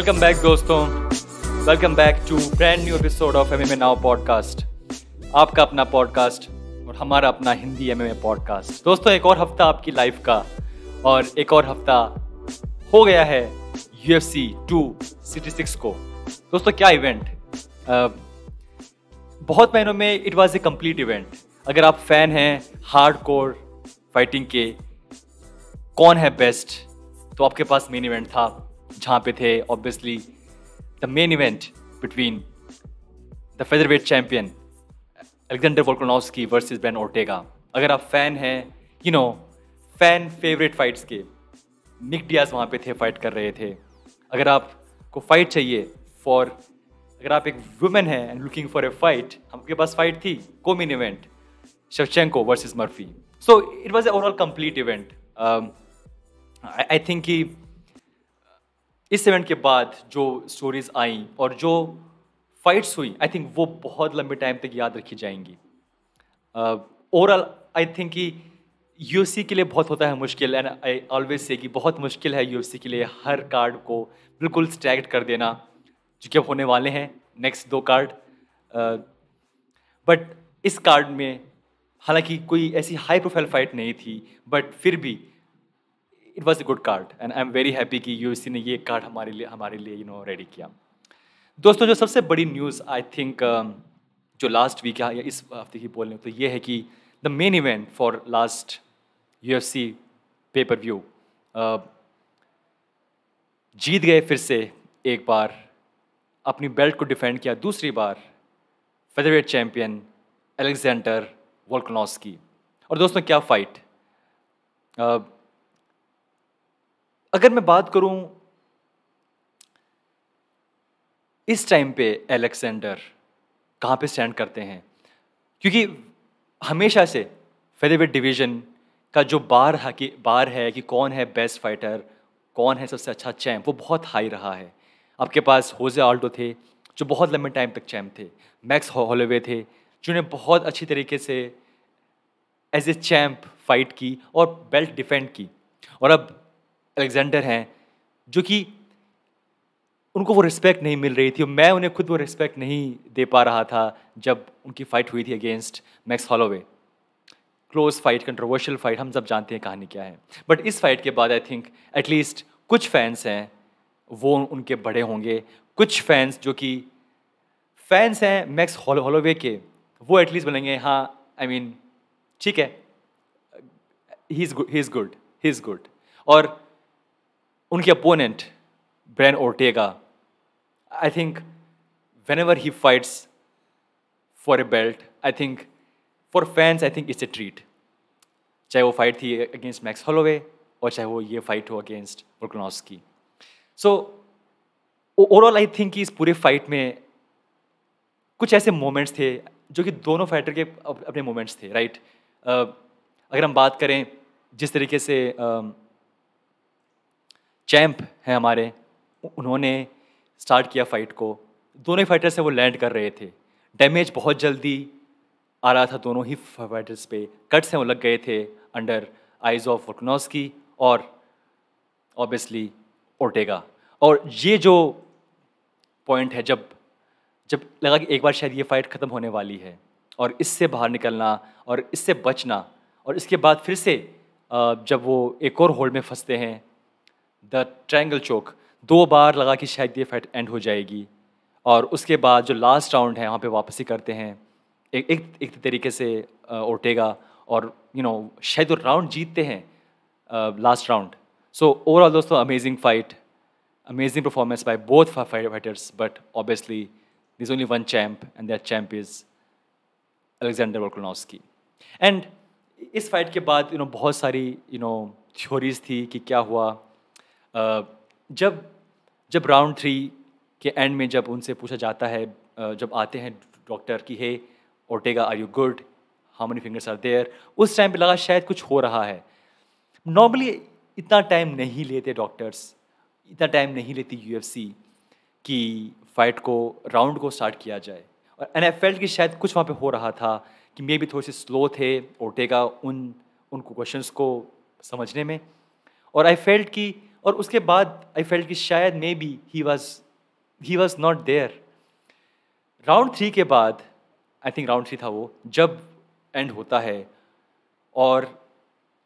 Welcome back दोस्तों, welcome back to brand new episode of MMA now podcast. आपका अपना podcast और हमारा अपना हिंदी एमएमए पॉडकास्ट। दोस्तों, एक और हफ्ता आपकी लाइफ का और एक और हफ्ता हो गया है UFC 266 को। दोस्तों, क्या इवेंट! बहुत महीनों में it was a complete event. अगर आप फैन हैं हार्डकोर फाइटिंग के, कौन है बेस्ट, तो आपके पास मेन इवेंट था, जहाँ पे थे obviously the main event between the featherweight champion Alexander Volkanovski versus brain Ortega. अगर आप फैन हैं, फैन फेवरेट फाइट्स के, निक डियाज वहाँ पे थे, फाइट कर रहे थे। अगर आपको फाइट चाहिए अगर आप एक वुमेन हैं and looking for a fight, हमके पास फाइट थी, को main event Shevchenko versus Murphy. So it was a overall complete event. I think कि इस इवेंट के बाद जो स्टोरीज आई और जो फाइट्स हुई, आई थिंक वो बहुत लंबे टाइम तक याद रखी जाएंगी। ओवरऑल आई थिंक कि UFC के लिए बहुत होता है मुश्किल, एंड आई ऑलवेज से कि बहुत मुश्किल है UFC के लिए हर कार्ड को बिल्कुल स्टैग्ड कर देना, जो कि अब होने वाले हैं नेक्स्ट 2 कार्ड। बट इस कार्ड में हालांकि कोई ऐसी हाई प्रोफाइल फाइट नहीं थी, बट फिर भी it was a good card and I am very happy कि UFC ने ये कार्ड हमारे लिए रेडी किया। दोस्तों, जो सबसे बड़ी न्यूज़ आई थिंक जो लास्ट वीक या इस हफ्ते की बोल रहे तो ये है कि the main event for last UFC pay per view जीत गए फिर से एक बार, अपनी बेल्ट को डिफेंड किया दूसरी बार फेदरवेट चैंपियन अलेक्जेंडर वोल्कानोव्स्की। और दोस्तों, क्या फाइट! अगर मैं बात करूं इस टाइम पे अलेक्जेंडर कहाँ पे स्टैंड करते हैं, क्योंकि हमेशा से फेदरवेट डिवीजन का जो बार है कि कौन है बेस्ट फाइटर, कौन है सबसे अच्छा चैम्प, वो बहुत हाई रहा है। आपके पास होजे आल्डो थे जो बहुत लंबे टाइम तक चैम्प थे, मैक्स हॉलोवे थे जिन्होंने बहुत अच्छी तरीके से एज ए चैम्प फाइट की और बेल्ट डिफेंड की, और अब अलेक्जेंडर हैं जो कि उनको वो रिस्पेक्ट नहीं मिल रही थी। मैं उन्हें खुद वो रिस्पेक्ट नहीं दे पा रहा था जब उनकी फाइट हुई थी against Max Holloway. Close fight, controversial fight, हम सब जानते हैं कहानी क्या है। बट इस फाइट के बाद आई थिंक एटलीस्ट कुछ फैंस हैं वो उनके बड़े होंगे, कुछ फैंस जो कि फैंस हैं मैक्स हॉलोवे के, वो एटलीस्ट बोलेंगे हाँ, आई मीन ठीक है, ही इज़ गुड। और उनके opponent brain Ortega, I think whenever he fights for a belt, I think for fans, I think it's a treat। चाहे वो फाइट थी अगेंस्ट मैक्स हॉलोवे और चाहे वो ये फाइट हो against Volkanovski. So overall I think कि इस पूरे फाइट में कुछ ऐसे मोमेंट्स थे जो कि दोनों फाइटर के अपने मोमेंट्स थे, राइट। अगर हम बात करें जिस तरीके से चैम्प हैं हमारे, उन्होंने स्टार्ट किया फाइट को, दोनों ही फाइटर से वो लैंड कर रहे थे, डैमेज बहुत जल्दी आ रहा था दोनों ही फाइटर्स पे, कट्स हैं वो लग गए थे अंडर आइज ऑफ वोल्कानोव्स्की और ऑब्वियसली ओर्टेगा। और ये जो पॉइंट है जब लगा कि एक बार शायद ये फाइट ख़त्म होने वाली है और इससे बाहर निकलना और इससे बचना, और इसके बाद फिर से जब वो एक और होल्ड में फंसते हैं, द ट्रायंगल चोक, 2 बार लगा कि शायद ये फाइट एंड हो जाएगी, और उसके बाद जो लास्ट राउंड है वहाँ पे वापसी करते हैं एक तरीके से ओर्टेगा, और शायद वो राउंड जीतते हैं लास्ट राउंड। सो ओवरऑल दोस्तों, amazing fight, amazing performance by both fighters, but obviously there's only one champ and that champ is Alexander Volkanovski. And इस फाइट के बाद बहुत सारी थ्योरीज थी कि क्या हुआ। जब राउंड 3 के एंड में जब उनसे पूछा जाता है, जब आते हैं डॉक्टर कि hey Ortega, are you good, how many fingers are there, उस टाइम पे लगा शायद कुछ हो रहा है। नॉर्मली इतना टाइम नहीं लेते डॉक्टर्स, इतना टाइम नहीं लेती UFC कि फाइट को, राउंड को स्टार्ट किया जाए, और एंड आई फेल्ट कि शायद कुछ वहाँ पे हो रहा था कि मे बी थोड़े से स्लो थे ओर्टेगा उनको क्वेश्चंस को समझने में, और आई फेल्ट कि और उसके बाद आई फेल्ट कि शायद maybe he was not there. Round 3 के बाद, आई थिंक राउंड 3 था वो, जब एंड होता है और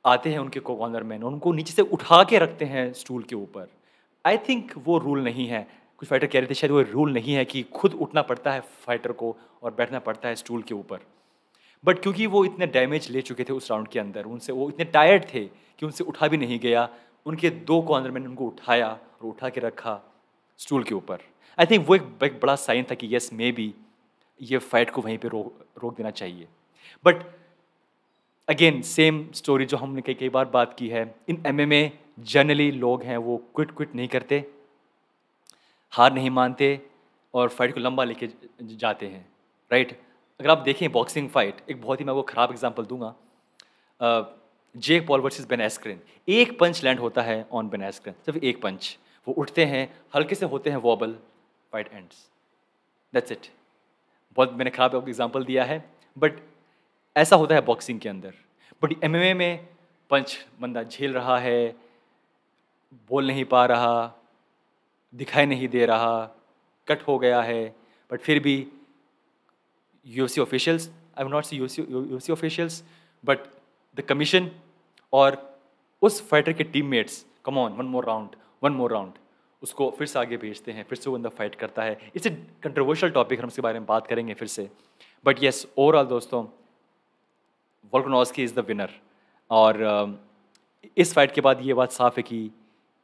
आते हैं उनके कॉर्नर मैन, उनको नीचे से उठा के रखते हैं स्टूल के ऊपर। आई थिंक वो रूल नहीं है, कुछ फाइटर कह रहे थे शायद वो रूल नहीं है कि खुद उठना पड़ता है फाइटर को और बैठना पड़ता है स्टूल के ऊपर। बट क्योंकि वो इतने डैमेज ले चुके थे उस राउंड के अंदर, उनसे वो इतने टायर्ड थे कि उनसे उठा भी नहीं गया, उनके 2 कॉर्नर मैन उनको उठाया और उठा के रखा स्टूल के ऊपर। आई थिंक वो एक बड़ा साइन था कि यस मे बी ये फाइट को वहीं पे रोक देना चाहिए। बट अगेन सेम स्टोरी जो हमने कई बार बात की है, इन एमएमए जनरली लोग हैं वो क्विट नहीं करते, हार नहीं मानते और फाइट को लंबा लेके जाते हैं, राइट। अगर आप देखें बॉक्सिंग फाइट, एक बहुत ही मैं वो ख़राब एग्जांपल दूंगा, जेक पॉल वर्सेस बेन एस्क्रिन। एक पंच लैंड होता है ऑन बेन एस्क्रिन, सिर्फ एक पंच, वो उठते हैं, हल्के से होते हैं vowel, fight ends, that's it. बहुत मैंने खराब एग्जांपल दिया है, बट ऐसा होता है बॉक्सिंग के अंदर। बट एमएमए में पंच बंदा झेल रहा है, बोल नहीं पा रहा, दिखाई नहीं दे रहा, कट हो गया है, बट फिर भी UFC officials, I will not see UFC officials, but the commission और उस फाइटर के teammates, come on one more round, उसको फिर से आगे भेजते हैं, फिर से वो बंदा फाइट करता है। इट्स ए कंट्रोवर्शियल टॉपिक, हम इसके बारे में बात करेंगे फिर से। बट येस, ओवरऑल दोस्तों, वोल्कानोव्स्की इज़ द विनर। और इस फाइट के बाद ये बात साफ है कि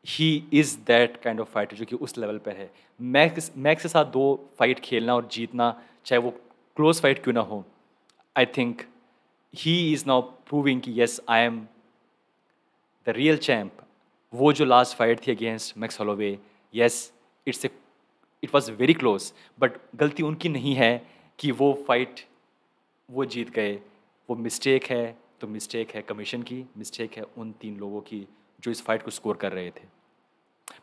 he is that kind of fighter जो कि उस लेवल पर है। मैक्स के साथ 2 फाइट खेलना और जीतना, चाहे वो क्लोज फाइट क्यों ना हो, I think he is now proving कि yes I am the real champ. वो जो लास्ट फाइट थी against Max Holloway, yes it was very close, but गलती उनकी नहीं है कि वो फाइट वो जीत गए। वो मिस्टेक है तो मिस्टेक है कमीशन की, मिस्टेक है उन 3 लोगों की जो इस फाइट को स्कोर कर रहे थे।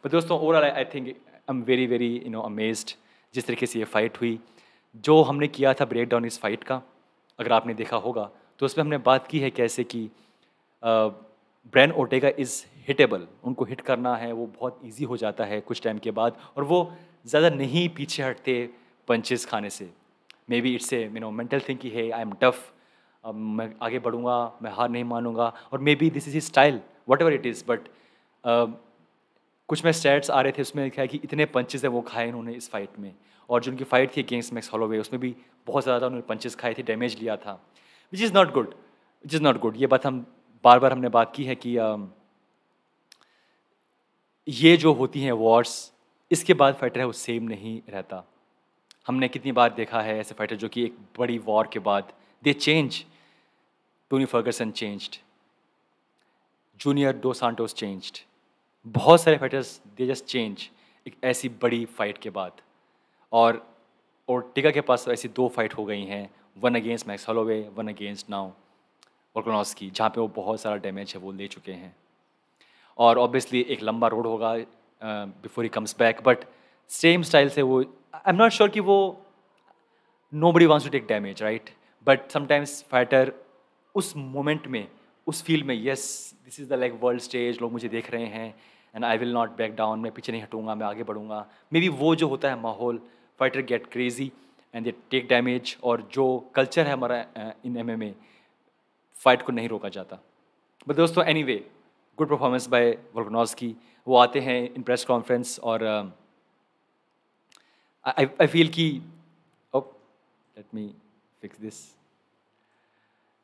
पर दोस्तों overall I think I am very amazed जिस तरीके से ये फाइट हुई। जो हमने किया था ब्रेक डाउन इस फाइट का, अगर आपने देखा होगा तो उसमें हमने बात की है कैसे कि ब्रेन ओर्टेगा इज़ हिटेबल, उनको हिट करना है वो बहुत इजी हो जाता है कुछ टाइम के बाद, और वो ज़्यादा नहीं पीछे हटते पंचेस खाने से। May be it's a mental thing कि हे आई एम टफ, मैं आगे बढ़ूंगा, मैं हार नहीं मानूंगा, और may be this is his style, what ever it is. But कुछ में स्टैट्स आ रहे थे उसमें क्या है कि इतने पंचेस है वो खाए इन्होंने इस फाइट में, और जो उनकी फाइट थी अगेंस्ट मैक्स हॉलोवे उसमें भी बहुत ज़्यादा उन्होंने पंचेस खाए थे, डैमेज लिया था, which is not good, which is not good. ये बात हम बार बार हमने बात की है कि ये जो होती हैं वॉर्स, इसके बाद फाइटर है वो सेम नहीं रहता। हमने कितनी बार देखा है ऐसे फाइटर जो कि एक बड़ी वॉर के बाद they change. Tony Ferguson changed, junior dos Santos changed, बहुत सारे फाइटर्स दे जस्ट चेंज एक ऐसी बड़ी फाइट के बाद। और टिका के पास ऐसी 2 फाइट हो गई हैं, one against Max Holloway, one against now Volkanovski, जहाँ पे वो बहुत सारा डैमेज है वो ले चुके हैं। और ऑब्वियसली एक लंबा रोड होगा before he comes back, but same style से वो, आई एम नॉट श्योर कि वो nobody wants to take damage, right, but sometimes fighter उस मोमेंट में, उस फील्ड में, yes this is the like world stage, लोग मुझे देख रहे हैं and I will not back down, मैं पीछे नहीं हटूंगा, मैं आगे बढ़ूंगा। मे बी वो जो होता है माहौल, fighter gets crazy and they take damage, और जो कल्चर है हमारा इन एमएमए, फाइट को नहीं रोका जाता। बट दोस्तों anyway, good performance by Volkanovski. वो आते हैं इन प्रेस कॉन्फ्रेंस और आई फील कि let me fix this.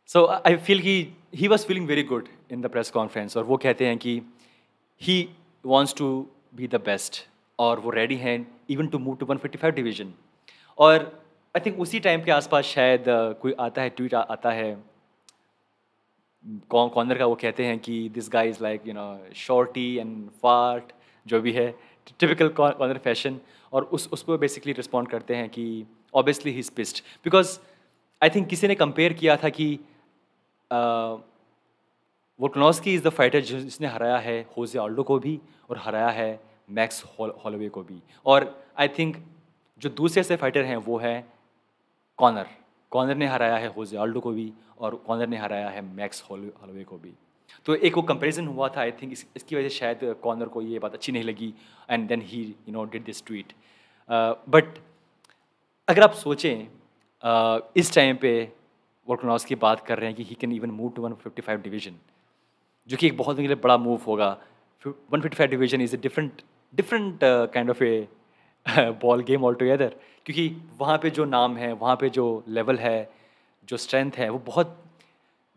So I feel कि he was feeling very good in the press conference, और वो कहते हैं कि he wants to be the best, और वो रेडी हैं even to move to 155 division. और आई थिंक उसी टाइम के आसपास शायद कोई आता है, ट्वीट आता है कॉर्नर का, वो कहते हैं कि this guy is like shorty and fart, जो भी है टिपिकल कॉर्नर फैशन, और उस पर बेसिकली रिस्पॉन्ड करते हैं कि obviously he is pissed, because I think किसी ने कंपेयर किया था कि वोल्कानोव्स्की इज़ द फाइटर जिसने हराया है होजे आल्डो को भी और हराया है मैक्स हॉलोवे को भी। और आई थिंक जो दूसरे से फाइटर हैं वो है कॉर्नर ने हराया है होजे आल्डो को भी, और कॉर्नर ने हराया है मैक्स हॉलोवे को भी। तो एक वो कंपैरिजन हुआ था, आई थिंक इसकी वजह से शायद कॉनर को ये बात अच्छी नहीं लगी, and then he did this tweet. But अगर आप सोचें इस टाइम पे वोल्कानोव्स्की की बात कर रहे हैं कि he can even move to 155 division, जो कि एक बहुत उनके लिए बड़ा मूव होगा। 155 division is a different different kind of A ball game all together, क्योंकि वहाँ पे जो नाम है, वहाँ पे जो लेवल है, जो स्ट्रेंथ है, वो बहुत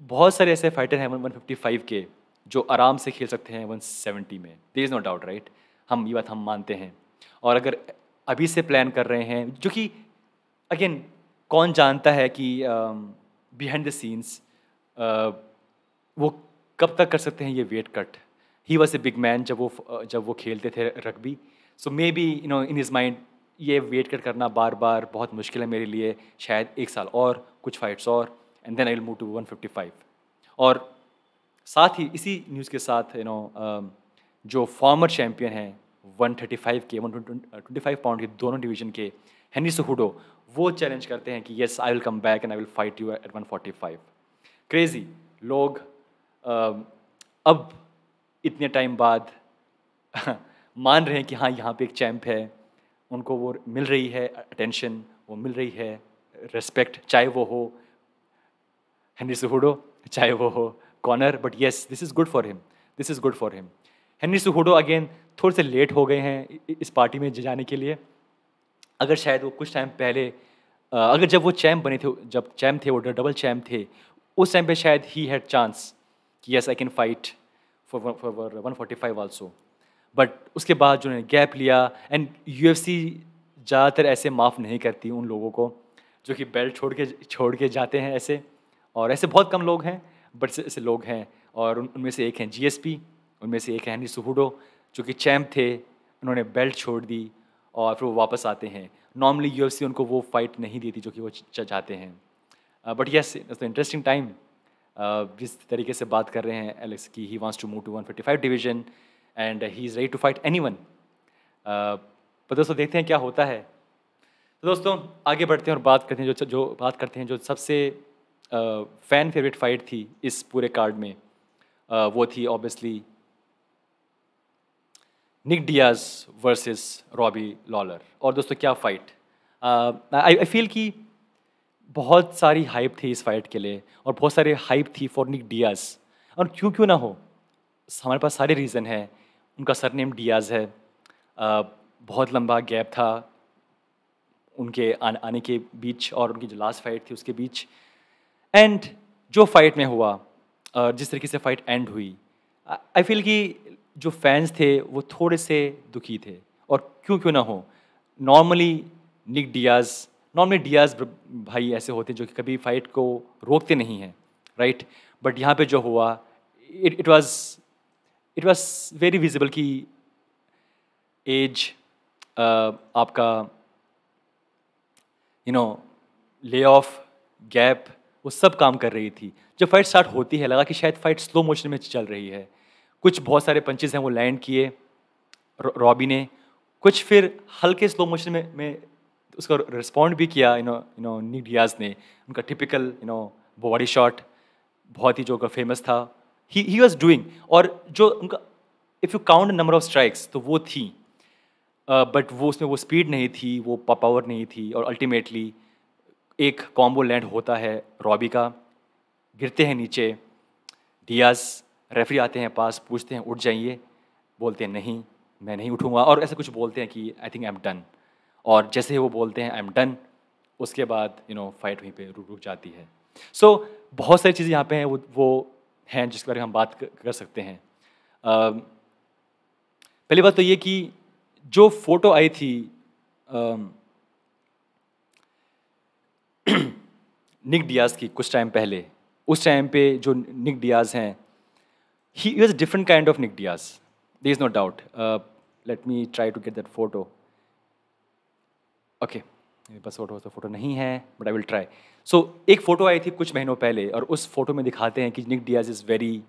बहुत सारे ऐसे फाइटर हैं 155 के जो आराम से खेल सकते हैं 170 में। There is no doubt, right? हम ये बात हम मानते हैं। और अगर अभी से प्लान कर रहे हैं, जो कि अगेन कौन जानता है कि बिहाइंड द सीन्स वो कब तक कर सकते हैं ये weight cut. He was a big man जब वो खेलते थे rugby, so may be in his mind ये वेट कट करना बार बार बहुत मुश्किल है मेरे लिए, शायद 1 साल और, कुछ फाइट्स और, and then I will move to 155। और साथ ही इसी न्यूज़ के साथ जो फॉर्मर चैम्पियन हैं 135 के 125 पाउंड के दोनों डिवीजन के, हेनरी सुहुडो, वो चैलेंज करते हैं कि yes I will come back and I will fight you at 145। Crazy लोग अब इतने टाइम बाद मान रहे हैं कि हाँ यहाँ पे एक चैम्प है, उनको वो मिल रही है अटेंशन, वो मिल रही है रिस्पेक्ट, चाहे वो हो हेनरी सुहुडो, चाहे वो हो Conor, but yes this is good for him, this is good for him. Henry Cejudo again थोड़े से लेट हो गए हैं इस पार्टी में जाने के लिए। अगर शायद वो कुछ टाइम पहले अगर जब वो चैम्प बने थे, जब चैम्प थे, वो डबल चैम्प थे, उस टाइम पे शायद ही हैड चांस कि yes I can fight for 145 also. But उसके बाद जो गैप लिया, एंड यूएफसी ज़्यादातर ऐसे माफ़ नहीं करती उन लोगों को जो कि बेल्ट छोड़ के जाते हैं ऐसे, और ऐसे बहुत कम लोग हैं, बट ऐसे लोग हैं। और उनमें से एक हैं जीएसपी, उनमें से एक है हेनरी सुहुडो जो कि चैम्प थे, उन्होंने बेल्ट छोड़ दी और फिर वो वापस आते हैं। नॉर्मली यूएफसी उनको वो फाइट नहीं देती जो कि वो चाहते हैं। But yes it's interesting time. जिस तरीके से बात कर रहे हैं एलेक्स की, he wants to move to 155 division and he is ready to fight anyone. पर दोस्तों देखते हैं क्या होता है। तो दोस्तों आगे बढ़ते हैं और बात करते हैं जो बात करते हैं जो सबसे फ़ैन फेवरेट फाइट थी इस पूरे कार्ड में। वो थी obviously Nick Diaz versus Robbie Lawler. और दोस्तों क्या फ़ाइट! आई फील कि बहुत सारी हाइप थी इस फाइट के लिए, और बहुत सारी हाइप थी फॉर निक डियाज, और क्यों ना हो, हमारे पास सारे रीज़न है। उनका सरनेम डियाज है, बहुत लंबा गैप था उनके आने के बीच और उनकी जो लास्ट फाइट थी उसके बीच, एंड जो फाइट में हुआ, जिस तरीके से फाइट एंड हुई, आई फील कि जो फैंस थे वो थोड़े से दुखी थे। और क्यों ना हो, नॉर्मली डियाज भाई ऐसे होते जो कि कभी फाइट को रोकते नहीं हैं, राइट? बट यहाँ पे जो हुआ, इट वाज वेरी विजिबल कि एज आपका ले ऑफ गैप, वो सब काम कर रही थी। जब फाइट स्टार्ट होती है लगा कि शायद फाइट स्लो मोशन में चल रही है, कुछ बहुत सारे पंचेस हैं वो लैंड किए रॉबी ने, कुछ फिर हल्के स्लो मोशन में उसका रिस्पॉन्ड भी किया निक डियाज ने। उनका टिपिकल बॉडी शॉट बहुत ही जो फेमस था, ही वाज डूइंग, और जो उनका if you count number of strikes तो वो थी, बट वो उसमें वो स्पीड नहीं थी, वो पावर नहीं थी, और अल्टीमेटली एक कॉम्बो लैंड होता है रॉबी का, गिरते हैं नीचे डियाज, रेफरी आते हैं पास, पूछते हैं उठ जाइए, बोलते हैं नहीं मैं नहीं उठूंगा, और ऐसे कुछ बोलते हैं कि आई थिंक आई एम डन, और जैसे ही वो बोलते हैं आई एम डन, उसके बाद फाइट वहीं पे रुक जाती है। सो बहुत सारी चीज़ें यहाँ पे हैं वो हैं जिसके बारे में हम बात कर सकते हैं। पहली बात तो ये कि जो फोटो आई थी निक डियाज की कुछ टाइम पहले, उस टाइम पे जो निक डियाज हैं, he was a different kind of Nick Diaz. There is no doubt. Let me try to get that photo. Okay, मेरे पास फोटो नहीं है, but I will try. So एक फ़ोटो आई थी कुछ महीनों पहले, और उस फोटो में दिखाते हैं कि Nick Diaz is very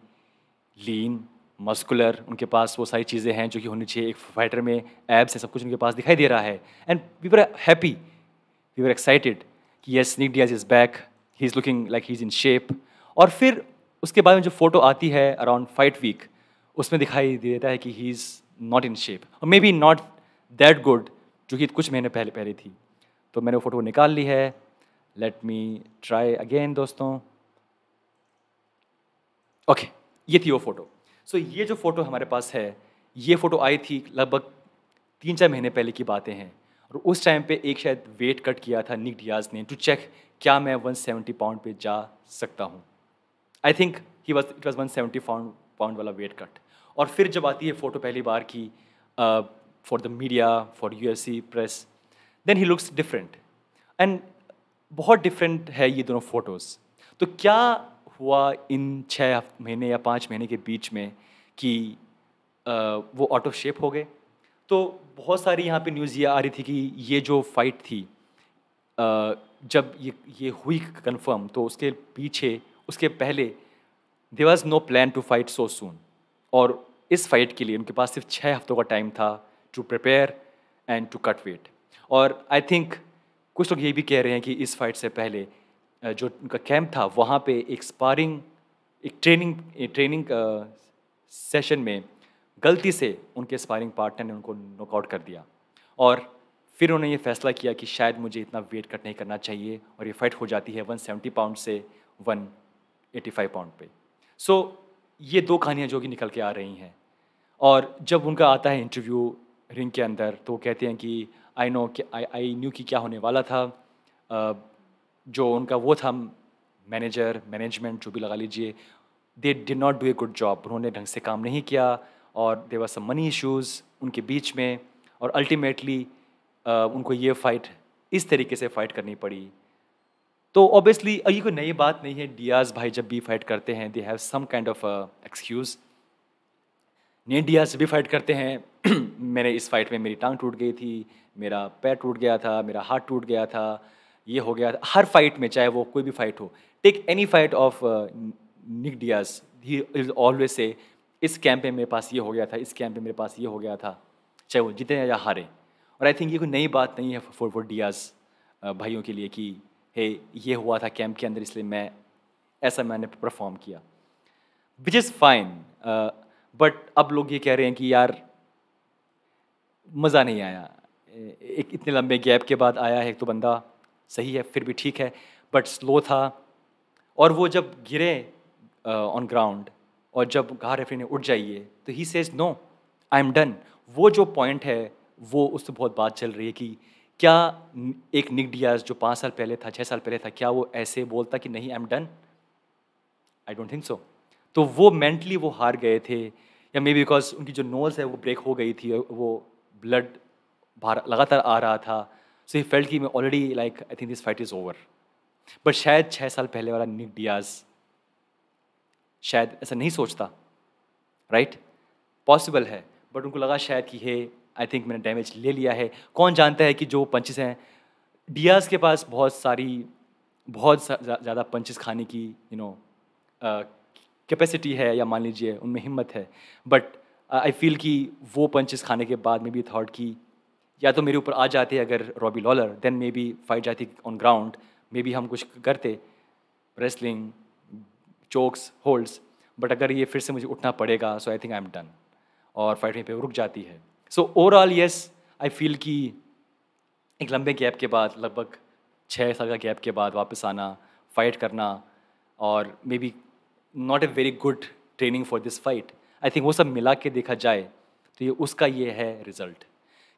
lean, muscular, उनके पास वो सारी चीज़ें हैं जो कि होनी चाहिए एक फाइटर में, एब्स है, सब कुछ उनके पास दिखाई दे रहा है, and we were happy, we were excited कि yes Nick Diaz is back, he is looking like he is in shape. और फिर उसके बाद में जो फोटो आती है अराउंड फाइट वीक, उसमें दिखाई देता है कि he is not in shape और maybe not that good, जो कि कुछ महीने पहले पहले थी। तो मैंने वो फ़ोटो निकाल ली है। लेट मी ट्राई अगेन दोस्तों। ओके, ये थी वो फ़ोटो। सो ये जो फ़ोटो हमारे पास है, ये फ़ोटो आई थी लगभग 3-4 महीने पहले की बातें हैं और उस टाइम पे एक शायद वेट कट किया था निक डियाज़ ने टू चेक क्या मैं 170 पाउंड पे जा सकता हूँ। I think he was it was 170 pound pound वाला वेट कट। और फिर जब आती है फ़ोटो पहली बार की for the media, for UFC press, then he looks different and बहुत डिफरेंट है ये दोनों फोटोज़। तो क्या हुआ इन 6 महीने या 5 महीने के बीच में कि वो आउट ऑफ शेप हो गए? तो बहुत सारी यहाँ पे न्यूज़ ये आ रही थी कि ये जो फाइट थी, जब ये हुई कंफर्म, तो उसके पीछे, उसके पहले there was no plan to fight so soon. और इस फाइट के लिए उनके पास सिर्फ 6 हफ्तों का टाइम था to prepare and to cut weight. और आई थिंक कुछ लोग ये भी कह रहे हैं कि इस फाइट से पहले जो उनका कैंप था वहाँ पे एक स्पारिंग, एक ट्रेनिंग सेशन में गलती से उनके स्पारिंग पार्टनर ने उनको नॉकआउट कर दिया और फिर उन्होंने ये फैसला किया कि शायद मुझे इतना वेट कट नहीं करना चाहिए और ये फाइट हो जाती है 170 पाउंड से 185 पाउंड पे। सो ये दो कहानियाँ जो कि निकल के आ रही हैं। और जब उनका आता है इंटरव्यू रिंग के अंदर, तो वो कहते हैं कि आई नो कि आई न्यू कि क्या होने वाला था। जो उनका वो था मैनेजमेंट जो भी लगा लीजिए, they did not do a good job, उन्होंने ढंग से काम नहीं किया और there were some money issues उनके बीच में और अल्टीमेटली उनको ये फाइट इस तरीके से फाइट करनी पड़ी। तो ऑब्वियसली ये कोई नई बात नहीं है, डियाज भाई जब भी फाइट करते हैं they have some kind of excuse. Nate Diaz भी फाइट करते हैं मैंने इस फाइट में मेरी टांग टूट गई थी, मेरा पैर टूट गया था, मेरा हाथ टूट गया था, ये हो गया था। हर फाइट में, चाहे वो कोई भी फाइट हो, take any fight of Nick Diaz, he is always से इस कैंप में मेरे पास ये हो गया था, इस कैंप में मेरे पास ये हो गया था, चाहे वो जीते या हारे। और आई थिंक ये कोई नई बात नहीं है फॉर डियाज भाइयों के लिए कि हे ये हुआ था कैंप के अंदर इसलिए मैंने परफॉर्म किया, विच इज़ फाइन। बट अब लोग ये कह रहे हैं कि यार मज़ा नहीं आया, एक इतने लंबे गैप के बाद आया है तो बंदा, सही है फिर भी ठीक है, बट स्लो था। और वो जब गिरे ऑन ग्राउंड और जब कहा रेफरी ने उठ जाइए, तो he says no I am done. वो जो पॉइंट है वो उससे बहुत बात चल रही है कि क्या एक निक डियाज जो 5 साल पहले था, 6 साल पहले था, क्या वो ऐसे बोलता कि नहीं आई am done? I don't think so. तो वो मेंटली वो हार गए थे, या मे बी बिकॉज उनकी जो नोज़ है वो ब्रेक हो गई थी, वो ब्लड बाहर लगातार आ रहा था। सो ही फेल्ट कि मैं already like I think this fight is over. But शायद 6 साल पहले वाला निक डियाज शायद ऐसा नहीं सोचता, राइट? पॉसिबल है, बट उनको लगा शायद कि हे आई थिंक मैंने डैमेज ले लिया है। कौन जानता है कि जो पंचेस हैं, डियाज के पास बहुत ज़्यादा पंचेस खाने की कैपेसिटी है, या मान लीजिए उनमें हिम्मत है। बट आई फील कि वो पंचेस खाने के बाद में भी थॉट कि या तो मेरे ऊपर आ जाते अगर Robbie Lawler, then maybe fight जाती ऑन ग्राउंड, मे बी हम कुछ करते, रेसलिंग, चोक्स, होल्ड्स। बट अगर ये फिर से मुझे उठना पड़ेगा, so I think I am done, और फाइट वहीं पे रुक जाती है। So overall yes, I feel कि एक लंबे गैप के बाद, लगभग 6 साल का गैप के बाद वापस आना, फाइट करना, और maybe not a very good training for this fight, I think वो सब मिला के देखा जाए तो ये है रिजल्ट।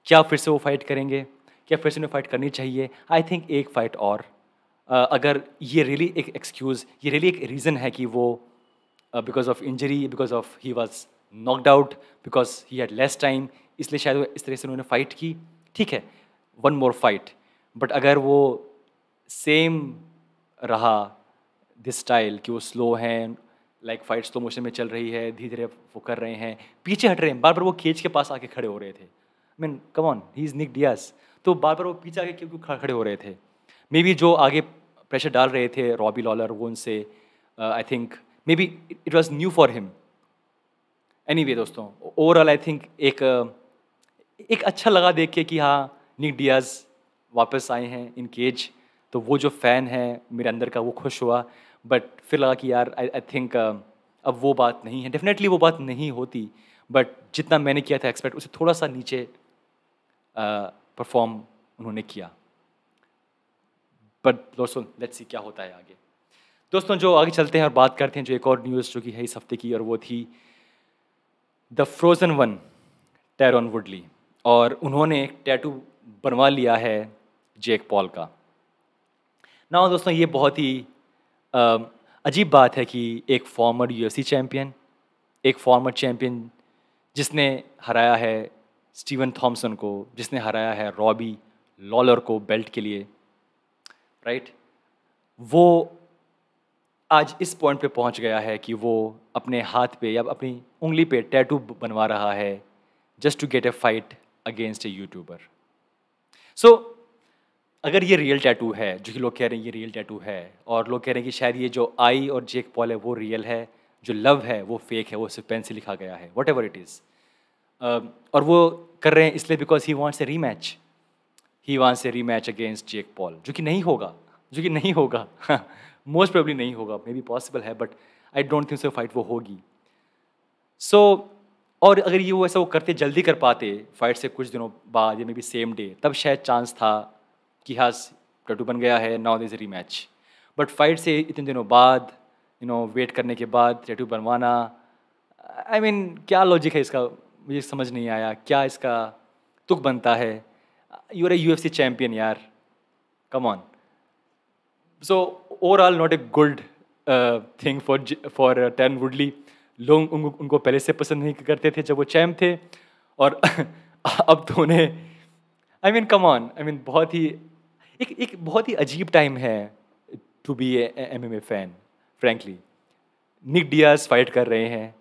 क्या फिर से वो फाइट करेंगे? क्या फिर से उन्हें फाइट करनी चाहिए? आई थिंक एक फाइट और, अगर ये रियली एक एक्सक्यूज़, ये रियली एक रीज़न है कि वो because of injury, because of he was knocked out, because he had less time, इसलिए शायद वो इस तरह से उन्होंने फाइट की, ठीक है, वन मोर फाइट। बट अगर वो सेम रहा दिस स्टाइल कि वो स्लो हैं, लाइक फाइट स्लो मोशन में चल रही है, धीरे धीरे वो कर रहे हैं, पीछे हट रहे हैं, बार बार वो केज के पास आके खड़े हो रहे थे। I mean come on, he is Nick Diaz, तो बार बार वो पीछे आके क्यों खड़े हो रहे थे? मे बी जो आगे प्रेशर डाल रहे थे रॉबी लॉलर, वो उनसे I think may be it was new for him. Anyway दोस्तों, ओवरऑल आई थिंक एक अच्छा लगा देख के कि हाँ, निक डियाज वापस आए हैं इन केज, तो वो जो फ़ैन है मेरे अंदर का वो खुश हुआ। बट फिर लगा कि यार आई थिंक अब वो बात नहीं है, डेफिनेटली वो बात नहीं होती, बट जितना मैंने किया था एक्सपेक्ट उससे थोड़ा सा नीचे परफॉर्म उन्होंने किया। बट दोस्तों लेट्स सी क्या होता है आगे। दोस्तों जो आगे चलते हैं और बात करते हैं जो एक और न्यूज़ जो कि है इस हफ्ते की, और वो थी द फ्रोजन वन टैरॉन वुडली, और उन्होंने एक टैटू बनवा लिया है जेक पॉल का। ना दोस्तों ये बहुत ही अ, अजीब बात है कि एक फॉर्मर यूएफसी चैम्पियन, एक फॉर्मर चैम्पियन जिसने हराया है स्टीवन थॉमसन को, जिसने हराया है रॉबी लॉलर को बेल्ट के लिए, राइट, वो आज इस पॉइंट पे पहुंच गया है कि वो अपने हाथ पे या अपनी उंगली पे टैटू बनवा रहा है just to get a fight against a YouTuber. So अगर ये रियल टैटू है, जो कि लोग कह रहे हैं ये रियल टैटू है, और लोग कह रहे हैं कि शायद ये जो आई और जेक पॉल है वो रियल है, जो लव है वो फेक है, वो सिर्फ पेन से लिखा गया है, वट एवर इट इज़, और वो कर रहे हैं इसलिए because he wants A rematch, he wants A rematch against Jake Paul, जो कि नहीं होगा, जो कि नहीं होगा मोस्ट प्रोबेबली नहीं होगा, मे बी पॉसिबल है but I don't think so fight वो होगी। सो और अगर ये वो ऐसा वो करते जल्दी कर पाते फाइट से कुछ दिनों बाद या मे बी सेम डे, तब शायद चांस था कि हाँ टैटू बन गया है, now there is a rematch. But fight से इतने दिनों बाद वेट करने के बाद टैटू बनवाना, आई मीन क्या लॉजिक है इसका, मुझे समझ नहीं आया, क्या इसका तुक बनता है। You are a UFC champion यार, come on. So overall not a good thing for Tyron Woodley. लोग उनको पहले से पसंद नहीं करते थे जब वो चैम्प थे, और अब तो उन्हें I mean come on, I mean बहुत ही एक बहुत ही अजीब टाइम है to be a MMA fan frankly. Nick Diaz fight कर रहे हैं,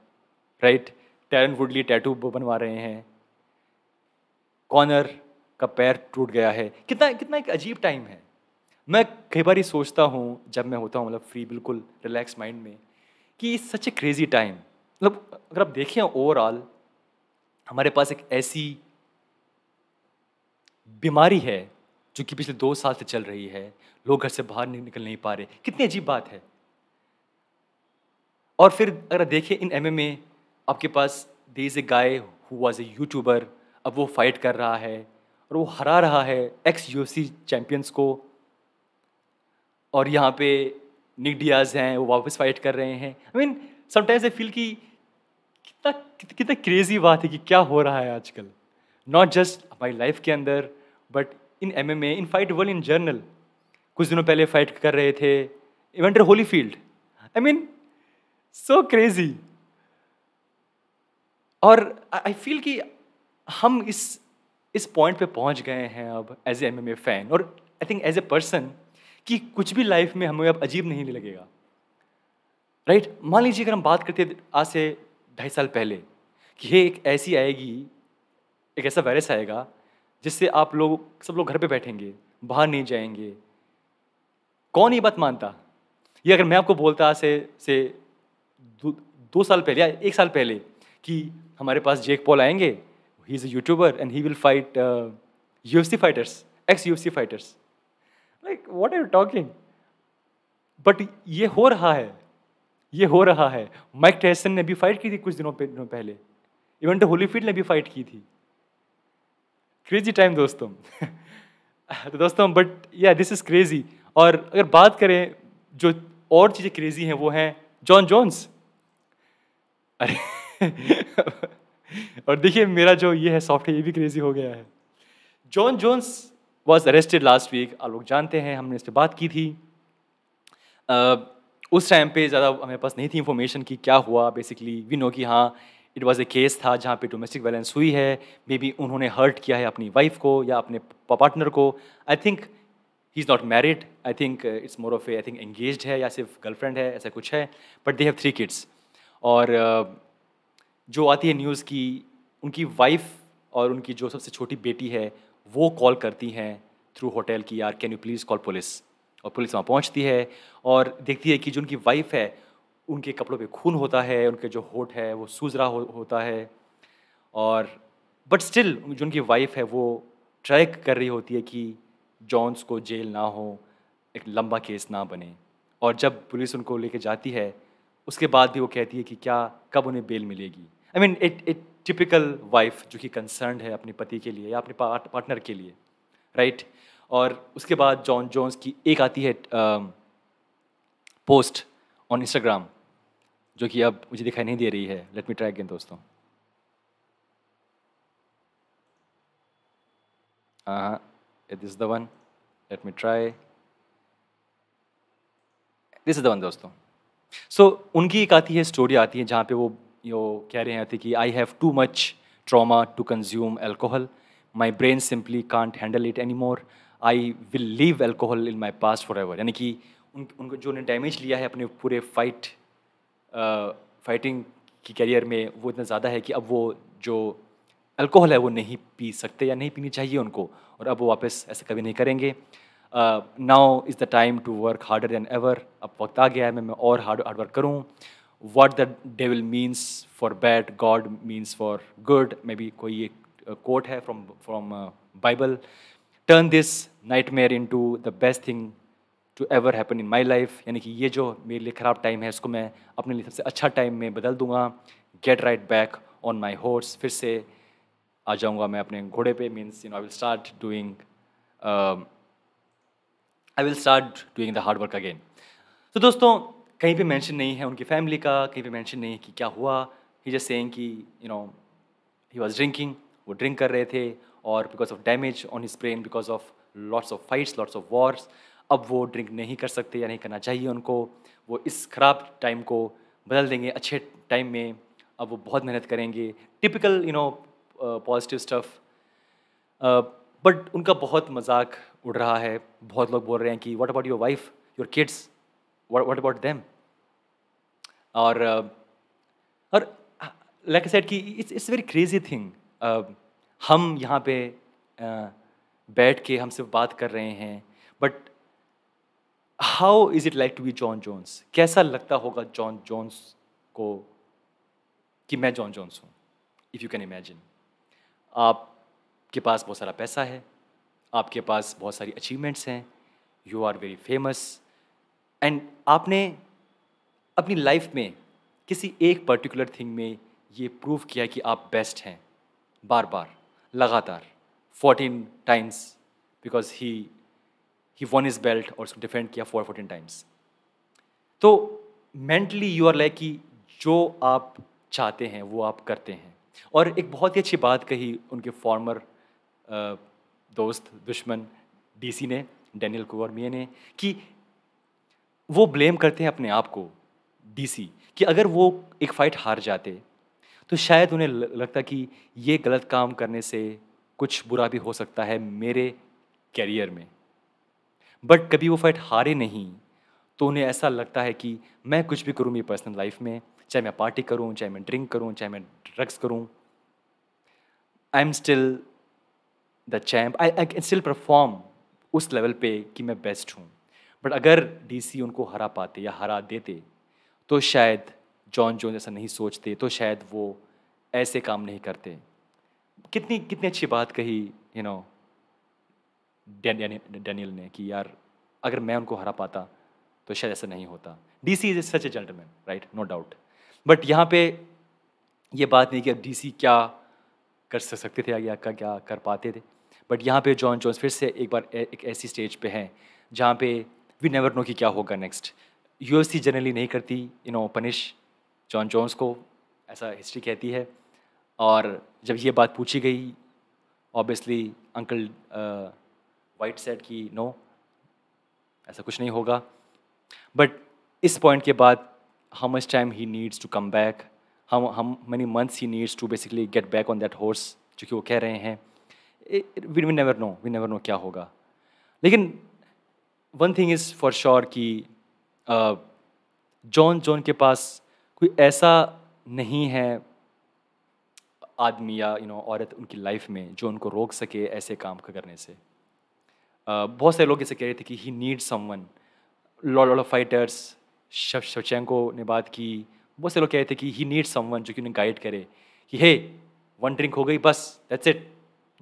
राइट, टैरन वुडली टैटू बनवा रहे हैं, कॉनर का पैर टूट गया है, कितना कितना एक अजीब टाइम है। मैं कई बार ये सोचता हूँ जब मैं होता हूँ मतलब फ्री बिल्कुल रिलैक्स माइंड में, कि सच ए क्रेजी टाइम। मतलब अगर आप देखें ओवरऑल हमारे पास एक ऐसी बीमारी है जो कि पिछले 2 साल से चल रही है, लोग घर से बाहर निकल नहीं पा रहे, कितनी अजीब बात है। और फिर अगर देखें इन एमएमए, आपके पास there is a guy who was a YouTuber, अब वो फाइट कर रहा है और वो हरा रहा है एक्स यूएफसी चैंपियंस को, और यहाँ पे निक डियाज हैं वो वापस फाइट कर रहे हैं। I mean sometimes I feel कि कितना कितना क्रेजी बात है कि क्या हो रहा है आजकल, नॉट जस्ट हमारी लाइफ के अंदर but in MMA, in fight world in general. कुछ दिनों पहले फाइट कर रहे थे Evander Holyfield, I mean so crazy. और आई फील कि हम इस पॉइंट पे पहुंच गए हैं अब एज ए एमएमए फैन, और I think as a person कि कुछ भी लाइफ में हमें अब अजीब नहीं लगेगा, राइट। मान लीजिए अगर हम बात करते हैं आज से 2.5 साल पहले कि ये एक ऐसी आएगी, एक ऐसा वायरस आएगा जिससे आप लोग सब लोग घर पे बैठेंगे, बाहर नहीं जाएंगे, कौन ये बात मानता। ये अगर मैं आपको बोलता आज से 2 साल पहले या 1 साल पहले कि हमारे पास जेक पॉल आएंगे, he is a YouTuber and he will fight UFC fighters, ex UFC fighters, like what are you talking. But ये हो रहा है, ये हो रहा है। माइक टायसन ने भी फाइट की थी कुछ दिनों पहले, इवेंटर होलीफील्ड ने भी फाइट की थी। क्रेजी टाइम दोस्तों। तो दोस्तों बट या दिस इज क्रेजी। और अगर बात करें जो और चीज़ें क्रेजी हैं वो हैं जॉन जोन्स। अरे और देखिए मेरा जो ये है सॉफ्टवेयर ये भी क्रेजी हो गया है। Jon Jones was arrested last week, आप लोग जानते हैं, हमने इस पर बात की थी। उस टाइम पे ज़्यादा हमारे पास नहीं थी इन्फॉर्मेशन कि क्या हुआ। बेसिकली वी नो कि हाँ इट वाज ए केस था जहाँ पे डोमेस्टिक वायलेंस हुई है, मे बी उन्होंने हर्ट किया है अपनी वाइफ को या अपने पार्टनर को। आई think he is not married, I think it's more of A I think engaged है या सिर्फ गर्लफ्रेंड है, ऐसा कुछ है, बट दे हैव 3 किड्स। और जो आती है न्यूज़ की उनकी वाइफ और उनकी जो सबसे छोटी बेटी है वो कॉल करती हैं थ्रू होटल की यार can you please call police, और पुलिस वहाँ पहुँचती है और देखती है कि जो उनकी वाइफ है उनके कपड़ों पे खून होता है, उनके जो होठ है वो सूज रहा होता है, और बट स्टिल जो उनकी वाइफ है वो ट्राई कर रही होती है कि जॉन्स को जेल ना हो, एक लंबा केस ना बने। और जब पुलिस उनको लेके जाती है उसके बाद भी वो कहती है कि क्या कब उन्हें बेल मिलेगी। I mean it typical wife जो कि कंसर्न्ड है अपने पति के लिए या अपने पार्टनर के लिए, राइट। और उसके बाद जॉन जोन्स की एक आती है पोस्ट ऑन इंस्टाग्राम जो कि अब मुझे दिखाई नहीं दे रही है। लेट मी ट्राई अगेन दोस्तों। हाँ, this is the one, let me try, this is the one दोस्तों। सो उनकी एक आती है स्टोरी आती है जहाँ पे वो कह रहे हैं कि I have too much trauma to consume alcohol, my brain simply can't handle it anymore, I will leave alcohol in my past forever. यानी कि उनको जो उन्हें डैमेज लिया है अपने पूरे फाइटिंग की करियर में वो इतना ज़्यादा है कि अब वो जो अल्कोहल है वो नहीं पी सकते या नहीं पीनी चाहिए उनको, और अब वो वापस ऐसा कभी नहीं करेंगे। Now is the time to work harder than ever. अब वक्त आ गया है मैं और हार्ड वर्क करूँ। What the devil means for bad God means for good, maybe कोई एक कोट है from Bible. Turn this nightmare into the best thing to ever happen in my life. यानी कि ये जो मेरे लिए ख़राब टाइम है इसको मैं अपने लिए सबसे अच्छा टाइम में बदल दूंगा। Get right back on my horse, फिर से आ जाऊंगा मैं अपने घोड़े पे। Means I will start doing the hard work again. तो दोस्तों कहीं पे मेंशन नहीं है उनकी फैमिली का, कहीं पे मेंशन नहीं है कि क्या हुआ। ही जस्ट सेइंग कि ही वॉज ड्रिंकिंग, वो ड्रिंक कर रहे थे और because of damage on his brain, because of lots of fights, lots of Wars, अब वो ड्रिंक नहीं कर सकते या नहीं करना चाहिए उनको। वो इस ख़राब टाइम को बदल देंगे अच्छे टाइम में। अब वो बहुत मेहनत करेंगे, टिपिकल पॉजिटिव स्टफ। बट उनका बहुत मजाक उड़ रहा है। बहुत लोग बोल रहे हैं कि what about your wife, your kids, what about them. और लाइक आई सेड कि इट्स वेरी क्रेजी थिंग। हम यहाँ पे बैठ के हम सिर्फ बात कर रहे हैं, but how is it like to be John Jones? कैसा लगता होगा जॉन जोन्स को कि मैं जॉन जोन्स हूँ? इफ़ यू कैन इमेजिन, आपके पास बहुत सारा पैसा है, आपके पास बहुत सारी अचीवमेंट्स हैं, you are very famous, and आपने अपनी लाइफ में किसी एक पर्टिकुलर थिंग में ये प्रूव किया कि आप बेस्ट हैं, बार बार, लगातार 14 times, because he won his belt और उसको डिफेंड किया 14 टाइम्स। तो मेंटली यू आर लाइक कि जो आप चाहते हैं वो आप करते हैं। और एक बहुत ही अच्छी बात कही उनके फॉर्मर दोस्त दुश्मन डीसी ने, डैनियल कॉर्मिये ने, कि वो ब्लेम करते हैं अपने आप को, डीसी, कि अगर वो एक फ़ाइट हार जाते तो शायद उन्हें लगता कि ये गलत काम करने से कुछ बुरा भी हो सकता है मेरे कैरियर में। बट कभी वो फाइट हारे नहीं तो उन्हें ऐसा लगता है कि मैं कुछ भी करूँ मेरी पर्सनल लाइफ में, चाहे मैं पार्टी करूँ, चाहे मैं ड्रिंक करूँ, चाहे मैं ड्रग्स करूँ, I am still the champ, I can still perform उस लेवल पे कि मैं बेस्ट हूँ। बट अगर डीसी उनको हरा पाते या हरा देते तो शायद जॉन जोन्स ऐसा नहीं सोचते, तो शायद वो ऐसे काम नहीं करते। कितनी कितनी अच्छी बात कही डैनियल ने कि यार अगर मैं उनको हरा पाता तो शायद ऐसा नहीं होता। DC is such a gentleman, right, no doubt. But यहाँ पे ये बात नहीं कि अब डीसी क्या कर सकते थे या क्या कर पाते थे। बट यहाँ पे जॉन जोन्स फिर से एक बार एक ऐसी स्टेज पे हैं जहाँ पे वी नेवर नो कि क्या होगा नेक्स्ट। यूएफसी जनरली नहीं करती पनिश जॉन जोन्स को, ऐसा हिस्ट्री कहती है। और जब ये बात पूछी गई, ऑब्वियसली अंकल वाइट सेड कि नो, ऐसा कुछ नहीं होगा। बट इस पॉइंट के बाद how much time he needs to come back, how many months he needs to basically get back on that horse, जो कि वो कह रहे हैं। वी नेवर नो क्या होगा। लेकिन one thing is for sure कि जॉन के पास कोई ऐसा नहीं है आदमी या औरत उनकी लाइफ में जो उनको रोक सके ऐसे काम करने से। बहुत सारे लोग ऐसे कह रहे थे कि he need someone, lot of fighters, Shevchenko ने बात की, बहुत से लोग कह रहे थे कि ही नीड समवन जो कि उन्हें गाइड करे कि हे, वन ड्रिंक हो गई बस, that's it,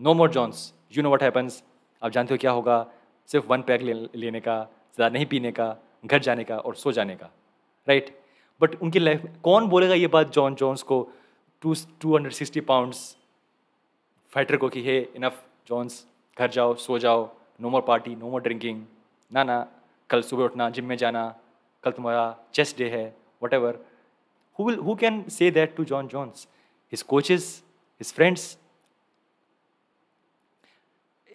no more Jones, you know what happens. आप जानते हो क्या होगा, सिर्फ वन पैक लेने का, ज़्यादा नहीं पीने का, घर जाने का और सो जाने का, राइट? बट उनकी लाइफ में कौन बोलेगा ये बात जॉन जोन्स को, 260 पाउंड्स फाइटर को, कि हे इनफ जोन्स, घर जाओ, सो जाओ, नो मोर पार्टी, नो मोर ड्रिंकिंग, ना ना, कल सुबह उठना, जिम में जाना, कल तुम्हारा चेस्ट डे है, what ever. Who can say that to John Jones? His coaches, his friends.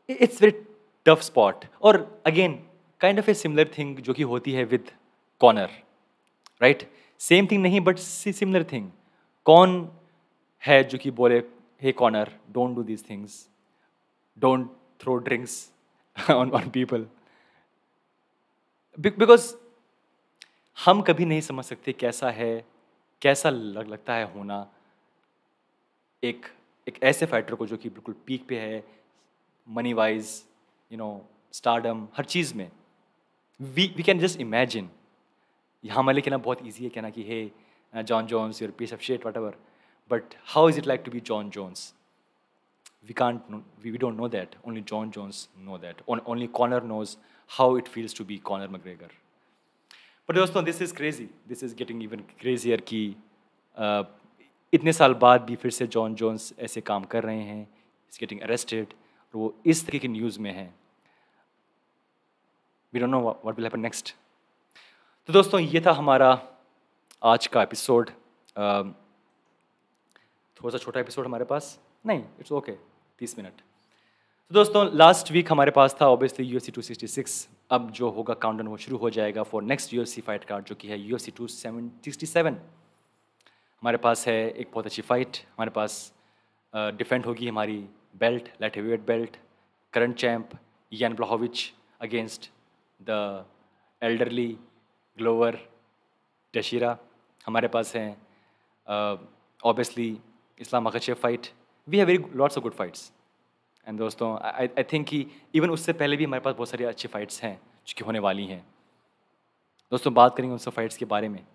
It's very tough spot. और again, kind of a similar thing जो कि होती है with Connor, right? Same thing नहीं, but similar thing. कौन है जो कि बोले, hey Connor, don't do these things, don't throw drinks on people. Because हम कभी नहीं समझ सकते कैसा लगता है होना एक ऐसे फाइटर को जो कि बिल्कुल पीक पे है, मनी वाइज, स्टारडम, हर चीज़ में. We can just imagine. यहाँ हमारे लिए कहना बहुत ईजी है, कहना कि hey John Jones, your piece of shit, whatever. But how is it like to be John Jones? We don't know that. Only John Jones know that. Only Conor knows how it feels to be Conor McGregor. But दोस्तों, this is crazy. This is getting even crazier कि इतने साल बाद भी फिर से Jon Jones ऐसे काम कर रहे हैं. He's getting arrested. और वो इस तरह की न्यूज़ में है. We don't know what will happen next. तो दोस्तों, ये था हमारा आज का एपिसोड. थोड़ा सा छोटा एपिसोड हमारे पास, नहीं, इट्स ओके, 30 मिनट. तो दोस्तों, लास्ट वीक हमारे पास था ऑब्वियसली UFC 266. अब जो होगा काउंटडाउन वो शुरू हो जाएगा for next UFC fight card, जो कि है UFC 267. हमारे पास है एक बहुत अच्छी फाइट. हमारे पास डिफेंड होगी हमारी belt, light heavyweight belt, current champ Jan Blachowicz against the elderly Glover Teixeira. हमारे पास हैं obviously Islam Makhachev fight. We have very lots of good fights. And दोस्तों, आई थिंक कि इवन उससे पहले भी हमारे पास बहुत सारी अच्छी फाइट्स हैं जो कि होने वाली हैं. दोस्तों, बात करेंगे उन सब फाइट्स के बारे में.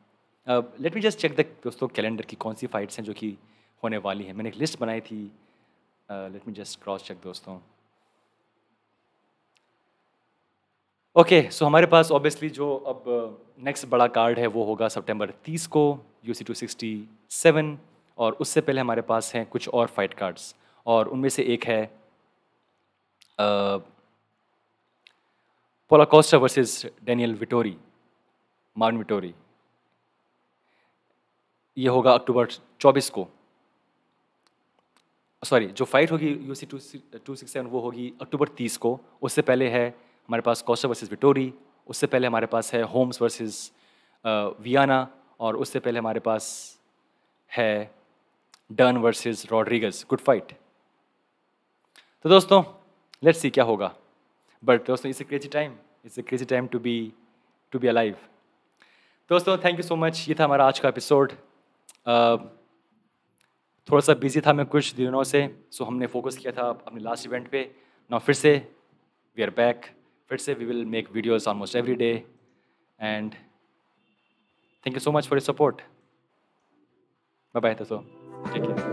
Let me just check the दोस्तों कैलेंडर की कौन सी फाइट्स हैं जो कि होने वाली हैं. मैंने एक लिस्ट बनाई थी. Let me just cross check दोस्तों. ओके, सो हमारे पास ऑब्वियसली जो अब नेक्स्ट बड़ा कार्ड है वो होगा सितंबर 30 को, UFC 267. और उससे पहले हमारे पास हैं कुछ और फाइट कार्ड्स, और उनमें से एक है Paulo Costa versus Daniel Vettori, Marvin Vettori. ये होगा अक्टूबर 24 को. सॉरी, जो फाइट होगी UFC 267 वो होगी अक्टूबर 30 को. उससे पहले है हमारे पास कोस्टा वर्सेस विटोरी. उससे पहले हमारे पास है होम्स वर्सेस वियाना. और उससे पहले हमारे पास है Dern versus Rodriguez. Good fight. तो दोस्तों, लेट्स सी क्या होगा. बट दोस्तों, it's a crazy time to be alive. दोस्तों, थैंक यू सो मच. ये था हमारा आज का एपिसोड. थोड़ा सा बिजी था मैं कुछ दिनों से, सो हमने फोकस किया था अपने लास्ट इवेंट पे. नाउ फिर से वी आर बैक. फिर से we will make videos almost every day. And thank you so much for your support. Bye bye दोस्तों, टेक केयर.